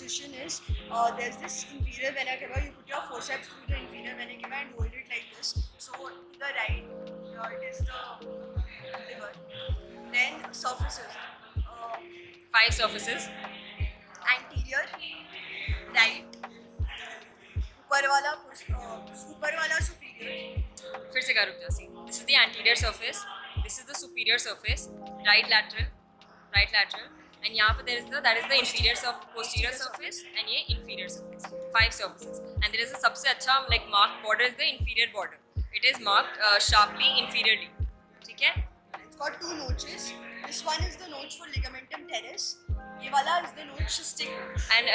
position is there's this inferior vena cava. You put your forceps through the inferior vena cava and hold it like this. So to the right, it is the liver. Then surfaces. 5 surfaces. Anterior, right, ऊपर वाला superior. फिर से रुक जा. See, this is the anterior surface. This is the superior surface. Right lateral, and यहाँ पे that is the posterior surface, and ये inferior surface. 5 surfaces. And there is a सबसे अच्छा like marked border is the inferior border. It is marked sharply inferiorly. ठीक है? It's got 2 notches. This one is the notch for ligamentum teres. ये वाला is the notch cystic notch. And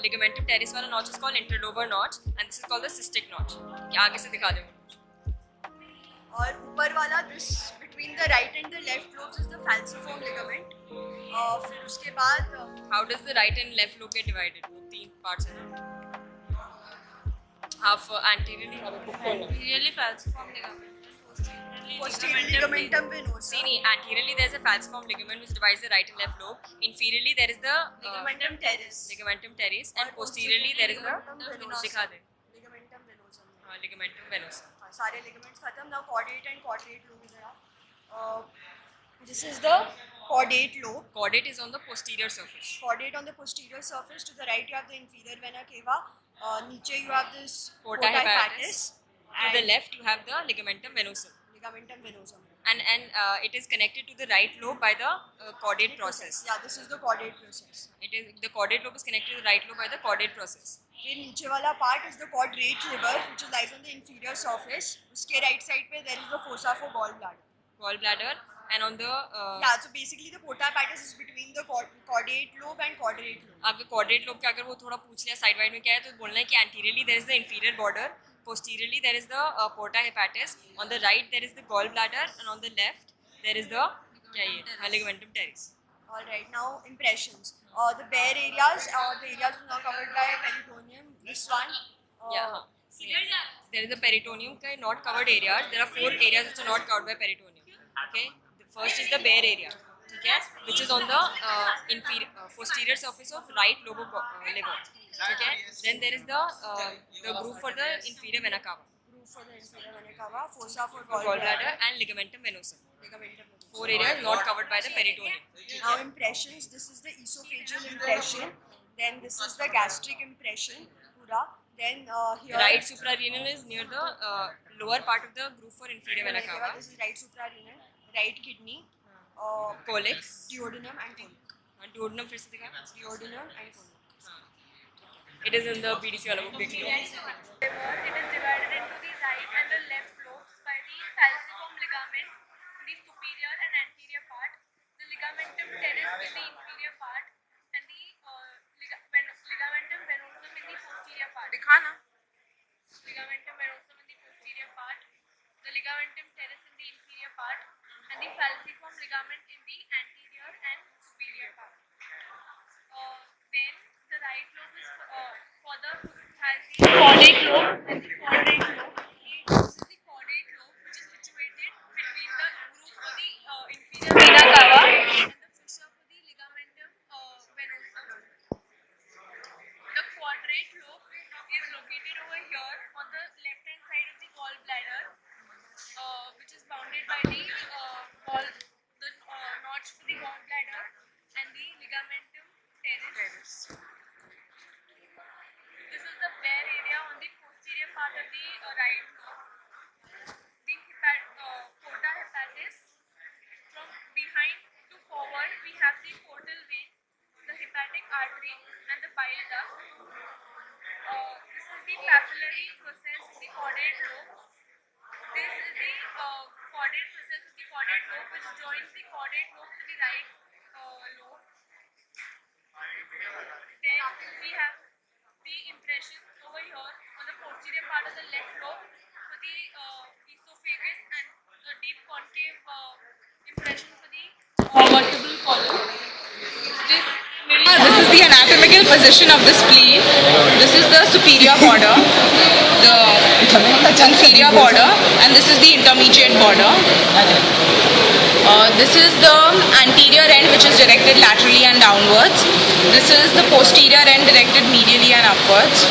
ligamentum teres वाला notch is called interlobar notch, and this is called the cystic notch. आगे से दिखा दूँगा. और ऊपर वाला this between the right and the left lobes is the falciform ligament. फिर उसके बाद how does the right and left lobe get divided? 3 parts है ना. Half anteriorly, Anteriorly falciform ligament. posteriorly ligamentum venosus. See, anteriorly there is a falciform ligament which divides the right and left lobe. Inferiorly there is the ligamentum teres. And posteriorly there is the दिखा दे. Ligamentum venosum. Ligamentum venosum. सारे ligaments खत्म. Now caudate and quadrate lobe इधर आ. This is the caudate lobe. Caudate is on the posterior surface. Caudate on the posterior surface. To the right you have the inferior vena cava. नीचे you have this porta hepatis. To and the left you have the ligamentum venosum. ligamentum venosum. And it is connected to the right lobe by the caudate process. Yeah, this is the caudate process. The caudate lobe is connected to the right lobe by the caudate process. फिर नीचे वाला part is the quadrate liver, which lies on the inferior surface. उसके right side पे there is the fossa for Gallbladder, and on the yeah, so basically the porta hepatis is between the caudate lobe and quadrate lobe. आपके caudate lobe का अगर वो थोड़ा पूछ लिया side wide में क्या है तो बोलना है कि anteriorly there is the inferior border, posteriorly there is the porta hepatis, on the right there is the gallbladder, and on the left there is the ligamentum teres. All right, now impressions. The bare areas, the areas are now covered by peritoneum. This one. There is a peritoneum not covered areas. There are 4 areas which are not covered by peritoneum. Okay, the first is the bare area, okay, which is on the posterior surface of right lobe of liver. Okay, then there is the groove for the inferior vena cava. Fossa for Gallbladder and ligamentum venosum. 4 areas not covered by the peritoneum. Now impressions. This is the esophageal impression. Then this is the gastric impression. Pura. Then here. Right suprarenal is near the lower part of the groove for inferior vena cava. This is right suprarenal. Right kidney. Colic. Duodenum and colic. Duodenum फिर से दिखा. Duodenum and colic. It is in the BDC वाला book देख लो. It is divided into the right and the left lobes by the falciform ligament in the superior and anterior part, the ligamentum teres in the inferior part, and the ligamentum venosum in the posterior part. दिखाना. Ligamentum venosum in the posterior part, the ligamentum teres in the inferior part, and the falciform ligament in the anterior and superior part. Then the right lobe is has the caudate lobe and the quadrate lobe. This is the caudate lobe, which is situated between the groove for the inferior vena cava and the fissure for the ligamentum venosum. The quadrate lobe is located over here on the left hand side of the gallbladder, which is bounded by the notch for the gallbladder and the ligamentum teres. This is the bare area on the posterior part of the right lobe. The porta hepatis. From behind to forward, we have the portal vein, the hepatic artery, and the bile duct. This is the papillary process in the caudate lobe. This is the caudate process of the caudate lobe, which joins the caudate lobe to the right lobe. Then we have the impressions over here on the posterior part of the left lobe for the esophagus, and the deep concave impression for the vertebral column. This is the anatomical position of the spleen. This is the superior border, the inferior border, and this is the intermediate border. This is the anterior end, which is directed laterally and downwards. This is the posterior end, directed medially and upwards.